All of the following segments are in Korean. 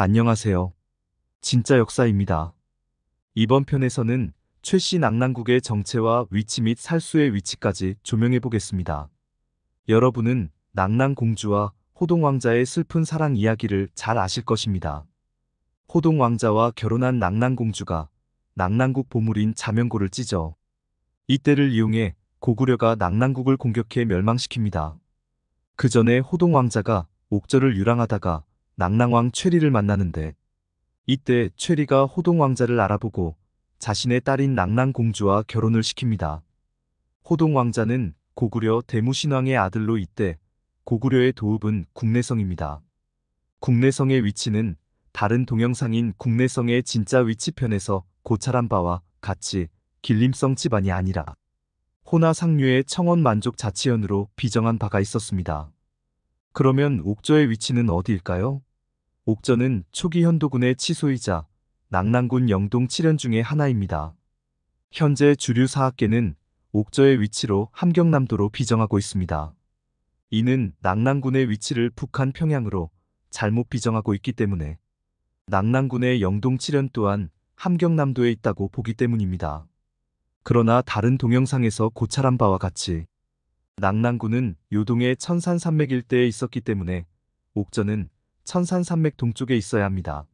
안녕하세요. 진짜 역사입니다. 이번 편에서는 최씨 낙랑국의 정체와 위치 및 살수의 위치까지 조명해 보겠습니다. 여러분은 낙랑공주와 호동왕자의 슬픈 사랑 이야기를 잘 아실 것입니다. 호동왕자와 결혼한 낙랑공주가 낙랑국 보물인 자명고를 찢어 이때를 이용해 고구려가 낙랑국을 공격해 멸망시킵니다. 그 전에 호동왕자가 옥저를 유랑하다가 낙랑왕 최리를 만나는데 이때 최리가 호동왕자를 알아보고 자신의 딸인 낙랑공주와 결혼을 시킵니다. 호동왕자는 고구려 대무신왕의 아들로 이때 고구려의 도읍은 국내성입니다. 국내성의 위치는 다른 동영상인 국내성의 진짜 위치편에서 고찰한 바와 같이 길림성 집안이 아니라 호나 상류의 청원 만족 자치현으로 비정한 바가 있었습니다. 그러면 옥저의 위치는 어디일까요? 옥저는 초기 현도군의 치소이자 낙랑군 영동 7현 중의 하나입니다. 현재 주류 사학계는 옥저의 위치로 함경남도로 비정하고 있습니다. 이는 낙랑군의 위치를 북한 평양으로 잘못 비정하고 있기 때문에 낙랑군의 영동 7현 또한 함경남도에 있다고 보기 때문입니다. 그러나 다른 동영상에서 고찰한 바와 같이 낙랑군은 요동의 천산산맥 일대에 있었기 때문에 옥저는 천산산맥 동쪽에 있어야 합니다.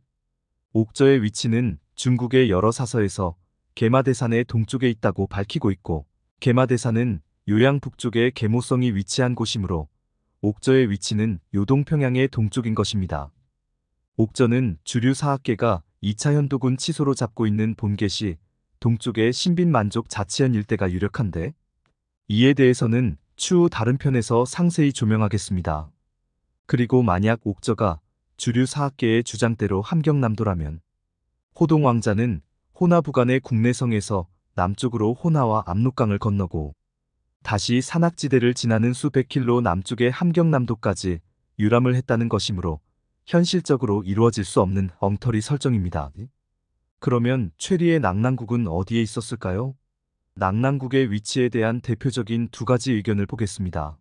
옥저의 위치는 중국의 여러 사서에서 계마대산의 동쪽에 있다고 밝히고 있고 계마대산은 요양 북쪽의 계모성이 위치한 곳이므로 옥저의 위치는 요동평양의 동쪽인 것입니다. 옥저는 주류 사학계가 2차 현도군 치소로 잡고 있는 본계시 동쪽의 신빈만족 자치현 일대가 유력한데 이에 대해서는 추후 다른 편에서 상세히 조명하겠습니다. 그리고 만약 옥저가 주류 사학계의 주장대로 함경남도라면 호동왕자는 호나 부간의 국내성에서 남쪽으로 호나와 압록강을 건너고 다시 산악지대를 지나는 수백 킬로 남쪽의 함경남도까지 유람을 했다는 것이므로 현실적으로 이루어질 수 없는 엉터리 설정입니다. 그러면 최리의 낙랑국은 어디에 있었을까요? 낙랑국의 위치에 대한 대표적인 두 가지 의견을 보겠습니다.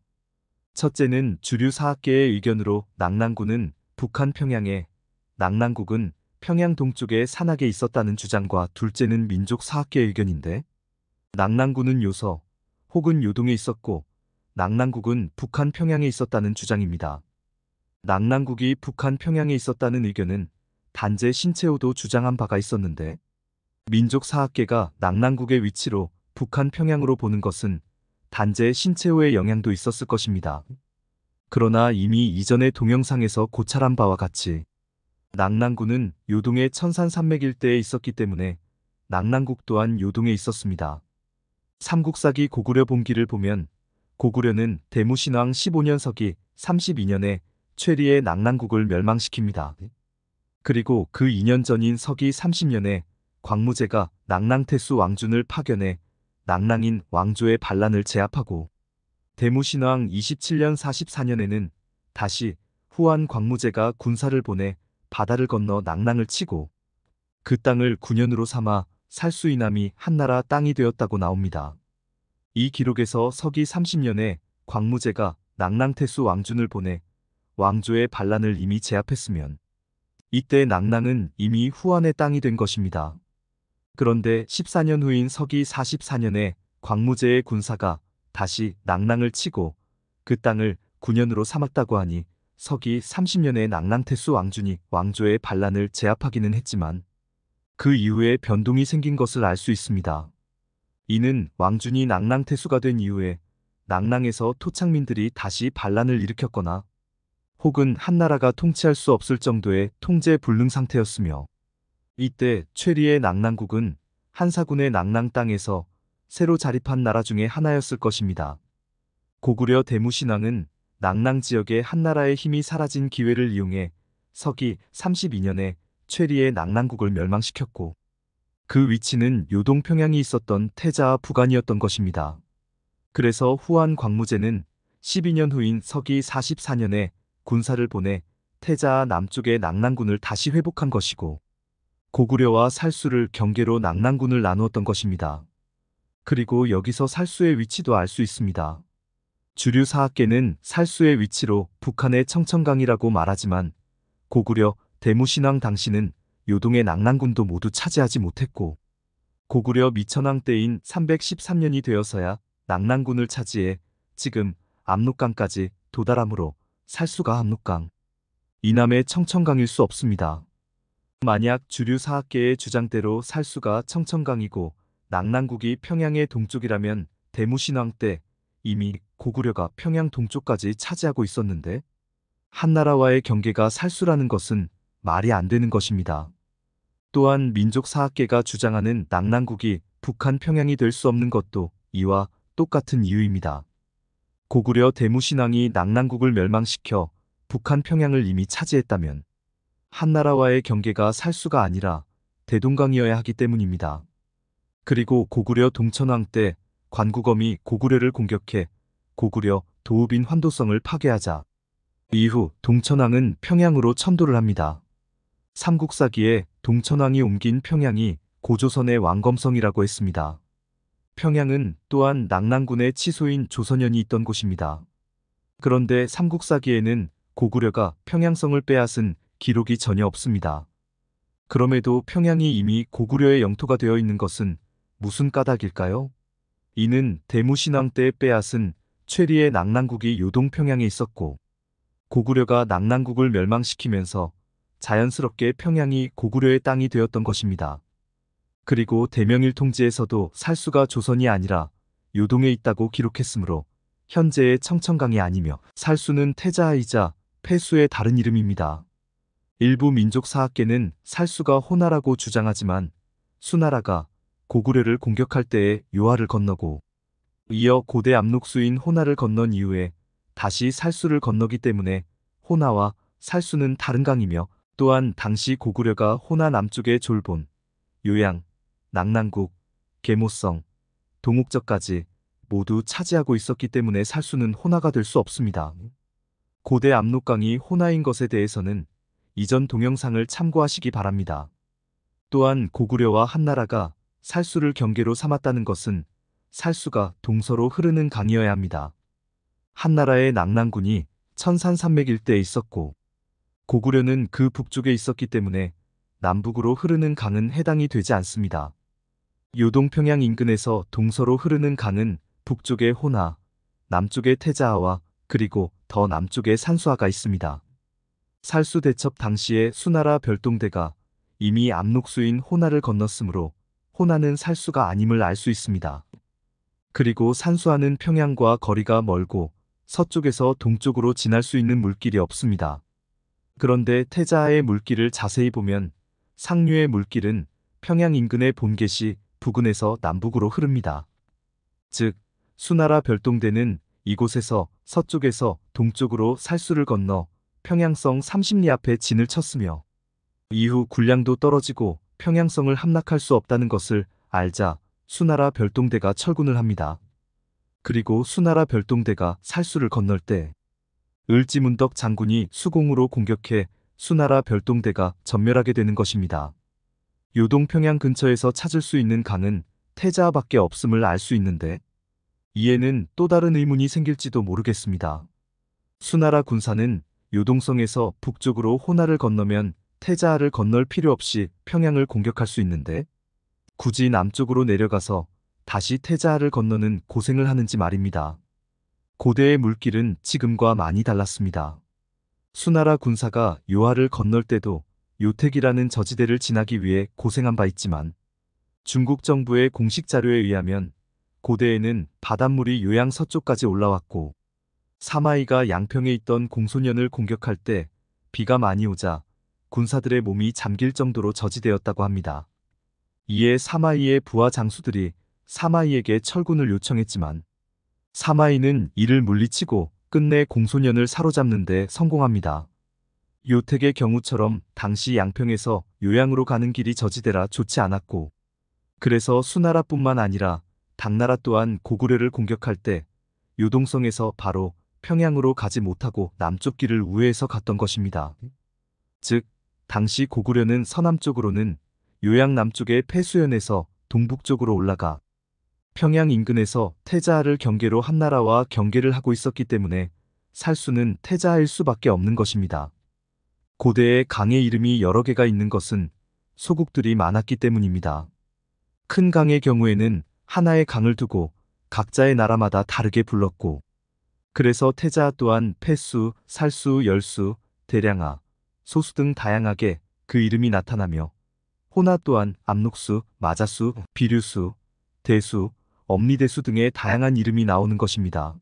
첫째는 주류 사학계의 의견으로 낙랑군은 북한 평양에, 낙랑국은 평양 동쪽의 산악에 있었다는 주장과 둘째는 민족 사학계의 의견인데 낙랑군은 요서 혹은 요동에 있었고 낙랑국은 북한 평양에 있었다는 주장입니다. 낙랑국이 북한 평양에 있었다는 의견은 단제 신채호도 주장한 바가 있었는데 민족 사학계가 낙랑국의 위치로 북한 평양으로 보는 것은 단제 신채호의 영향도 있었을 것입니다. 그러나 이미 이전의 동영상에서 고찰한 바와 같이 낙랑군은 요동의 천산산맥 일대에 있었기 때문에 낙랑국 또한 요동에 있었습니다. 삼국사기 고구려 본기를 보면 고구려는 대무신왕 15년 서기 32년에 최리의 낙랑국을 멸망시킵니다. 그리고 그 2년 전인 서기 30년에 광무제가 낙랑태수 왕준을 파견해 낙랑인 왕조의 반란을 제압하고 대무신왕 27년 44년에는 다시 후한 광무제가 군사를 보내 바다를 건너 낙랑을 치고 그 땅을 군현으로 삼아 살수이남이 한나라 땅이 되었다고 나옵니다. 이 기록에서 서기 30년에 광무제가 낙랑태수 왕준을 보내 왕조의 반란을 이미 제압했으면 이때 낙랑은 이미 후한의 땅이 된 것입니다. 그런데 14년 후인 서기 44년에 광무제의 군사가 다시 낙랑을 치고 그 땅을 군현으로 삼았다고 하니 서기 30년에 낙랑태수 왕준이 왕조의 반란을 제압하기는 했지만 그 이후에 변동이 생긴 것을 알 수 있습니다. 이는 왕준이 낙랑태수가 된 이후에 낙랑에서 토착민들이 다시 반란을 일으켰거나 혹은 한나라가 통치할 수 없을 정도의 통제 불능 상태였으며 이때 최리의 낙랑국은 한사군의 낙랑 땅에서 새로 자립한 나라 중에 하나였을 것입니다. 고구려 대무신왕은 낙랑 지역의 한나라의 힘이 사라진 기회를 이용해 서기 32년에 최리의 낙랑국을 멸망시켰고 그 위치는 요동평양이 있었던 태자와 부간이었던 것입니다. 그래서 후한 광무제는 12년 후인 서기 44년에 군사를 보내 태자와 남쪽의 낙랑군을 다시 회복한 것이고 고구려와 살수를 경계로 낙랑군을 나누었던 것입니다. 그리고 여기서 살수의 위치도 알 수 있습니다. 주류 사학계는 살수의 위치로 북한의 청천강이라고 말하지만 고구려 대무신왕 당시는 요동의 낙랑군도 모두 차지하지 못했고 고구려 미천왕 때인 313년이 되어서야 낙랑군을 차지해 지금 압록강까지 도달하므로 살수가 압록강, 이남의 청천강일 수 없습니다. 만약 주류 사학계의 주장대로 살수가 청천강이고 낙랑국이 평양의 동쪽이라면 대무신왕 때 이미 고구려가 평양 동쪽까지 차지하고 있었는데 한나라와의 경계가 살수라는 것은 말이 안 되는 것입니다. 또한 민족 사학계가 주장하는 낙랑국이 북한 평양이 될 수 없는 것도 이와 똑같은 이유입니다. 고구려 대무신왕이 낙랑국을 멸망시켜 북한 평양을 이미 차지했다면 한나라와의 경계가 살수가 아니라 대동강이어야 하기 때문입니다. 그리고 고구려 동천왕 때 관구검이 고구려를 공격해 고구려 도읍인 환도성을 파괴하자 이후 동천왕은 평양으로 천도를 합니다. 삼국사기에 동천왕이 옮긴 평양이 고조선의 왕검성이라고 했습니다. 평양은 또한 낙랑군의 치소인 조선현이 있던 곳입니다. 그런데 삼국사기에는 고구려가 평양성을 빼앗은 기록이 전혀 없습니다. 그럼에도 평양이 이미 고구려의 영토가 되어 있는 것은 무슨 까닭일까요? 이는 대무신왕 때 빼앗은 최리의 낙랑국이 요동평양에 있었고 고구려가 낙랑국을 멸망시키면서 자연스럽게 평양이 고구려의 땅이 되었던 것입니다. 그리고 대명일 통지에서도 살수가 조선이 아니라 요동에 있다고 기록했으므로 현재의 청천강이 아니며 살수는 태자이자 폐수의 다른 이름입니다. 일부 민족 사학계는 살수가 호나라고 주장하지만 수나라가 고구려를 공격할 때에 요하를 건너고 이어 고대 압록수인 호나를 건넌 이후에 다시 살수를 건너기 때문에 호나와 살수는 다른 강이며 또한 당시 고구려가 호나 남쪽의 졸본, 요양, 낙랑국, 계모성, 동옥저까지 모두 차지하고 있었기 때문에 살수는 호나가 될 수 없습니다. 고대 압록강이 호나인 것에 대해서는 이전 동영상을 참고하시기 바랍니다. 또한 고구려와 한나라가 살수를 경계로 삼았다는 것은 살수가 동서로 흐르는 강이어야 합니다. 한나라의 낙랑군이 천산산맥 일대에 있었고 고구려는 그 북쪽에 있었기 때문에 남북으로 흐르는 강은 해당이 되지 않습니다. 요동평양 인근에서 동서로 흐르는 강은 북쪽에 호나, 남쪽에 태자하와 그리고 더 남쪽에 산수하가 있습니다. 살수 대첩 당시에 수나라 별동대가 이미 압록수인 호나를 건넜으므로 호나는 살수가 아님을 알 수 있습니다. 그리고 산수하는 평양과 거리가 멀고 서쪽에서 동쪽으로 지날 수 있는 물길이 없습니다. 그런데 태자의 물길을 자세히 보면 상류의 물길은 평양 인근의 본계시 부근에서 남북으로 흐릅니다. 즉, 수나라 별동대는 이곳에서 서쪽에서 동쪽으로 살수를 건너 평양성 30리 앞에 진을 쳤으며 이후 군량도 떨어지고 평양성을 함락할 수 없다는 것을 알자 수나라 별동대가 철군을 합니다. 그리고 수나라 별동대가 살수를 건널 때 을지문덕 장군이 수공으로 공격해 수나라 별동대가 전멸하게 되는 것입니다. 요동평양 근처에서 찾을 수 있는 강은 태자밖에 없음을 알 수 있는데 이에는 또 다른 의문이 생길지도 모르겠습니다. 수나라 군사는 요동성에서 북쪽으로 호나를 건너면 태자를 건널 필요 없이 평양을 공격할 수 있는데 굳이 남쪽으로 내려가서 다시 태자를 건너는 고생을 하는지 말입니다. 고대의 물길은 지금과 많이 달랐습니다. 수나라 군사가 요하를 건널 때도 요택이라는 저지대를 지나기 위해 고생한 바 있지만 중국 정부의 공식 자료에 의하면 고대에는 바닷물이 요양 서쪽까지 올라왔고 사마이가 양평에 있던 공소년을 공격할 때 비가 많이 오자 군사들의 몸이 잠길 정도로 저지되었다고 합니다. 이에 사마이의 부하 장수들이 사마이에게 철군을 요청했지만 사마이는 이를 물리치고 끝내 공소년을 사로잡는 데 성공합니다. 요택의 경우처럼 당시 양평에서 요양으로 가는 길이 저지대라 좋지 않았고 그래서 수나라뿐만 아니라 당나라 또한 고구려를 공격할 때 요동성에서 바로 평양으로 가지 못하고 남쪽 길을 우회해서 갔던 것입니다. 즉, 당시 고구려는 서남쪽으로는 요양 남쪽의 폐수연에서 동북쪽으로 올라가 평양 인근에서 태자를 경계로 한나라와 경계를 하고 있었기 때문에 살수는 태자일 수밖에 없는 것입니다. 고대에 강의 이름이 여러 개가 있는 것은 소국들이 많았기 때문입니다. 큰 강의 경우에는 하나의 강을 두고 각자의 나라마다 다르게 불렀고, 그래서 태자 또한 패수, 살수, 열수, 대량아, 소수 등 다양하게 그 이름이 나타나며, 호나 또한 압록수, 마자수, 비류수, 대수, 엄리대수 등의 다양한 이름이 나오는 것입니다.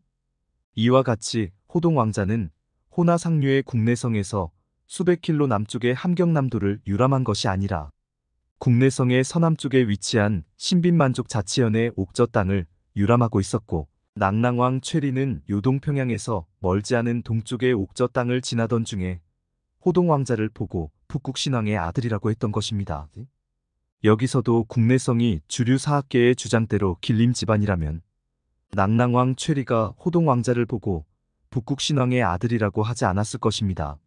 이와 같이 호동 왕자는 호나 상류의 국내성에서 수백 킬로 남쪽의 함경남도를 유람한 것이 아니라 국내성의 서남쪽에 위치한 신빈만족 자치현의 옥저 땅을 유람하고 있었고, 낙랑왕 최리는 요동평양에서 멀지 않은 동쪽의 옥저 땅을 지나던 중에 호동 왕자를 보고 북국신왕의 아들이라고 했던 것입니다. 여기서도 국내성이 주류 사학계의 주장대로 길림 집안이라면 낙랑왕 최리가 호동 왕자를 보고 북국신왕의 아들이라고 하지 않았을 것입니다.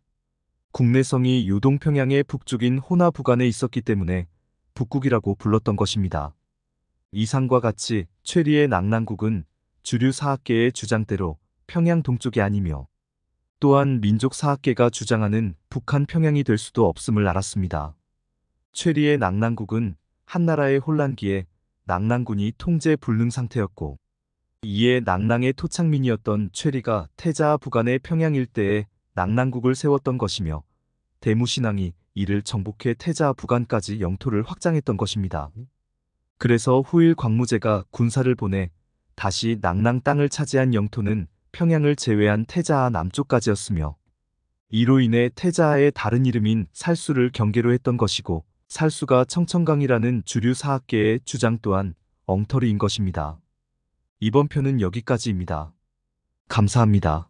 국내성이 요동평양의 북쪽인 호나 부간에 있었기 때문에 북국이라고 불렀던 것입니다. 이상과 같이 최리의 낙랑국은 주류 사학계의 주장대로 평양 동쪽이 아니며, 또한 민족 사학계가 주장하는 북한 평양이 될 수도 없음을 알았습니다. 최리의 낙랑국은 한나라의 혼란기에 낙랑군이 통제 불능 상태였고, 이에 낙랑의 토착민이었던 최리가 태자 부간의 평양 일대에 낙랑국을 세웠던 것이며, 대무신왕이 이를 정복해 태자 부간까지 영토를 확장했던 것입니다. 그래서 후일 광무제가 군사를 보내 다시 낙랑 땅을 차지한 영토는 평양을 제외한 태자하 남쪽까지였으며, 이로 인해 태자하의 다른 이름인 살수를 경계로 했던 것이고, 살수가 청천강이라는 주류 사학계의 주장 또한 엉터리인 것입니다. 이번 편은 여기까지입니다. 감사합니다.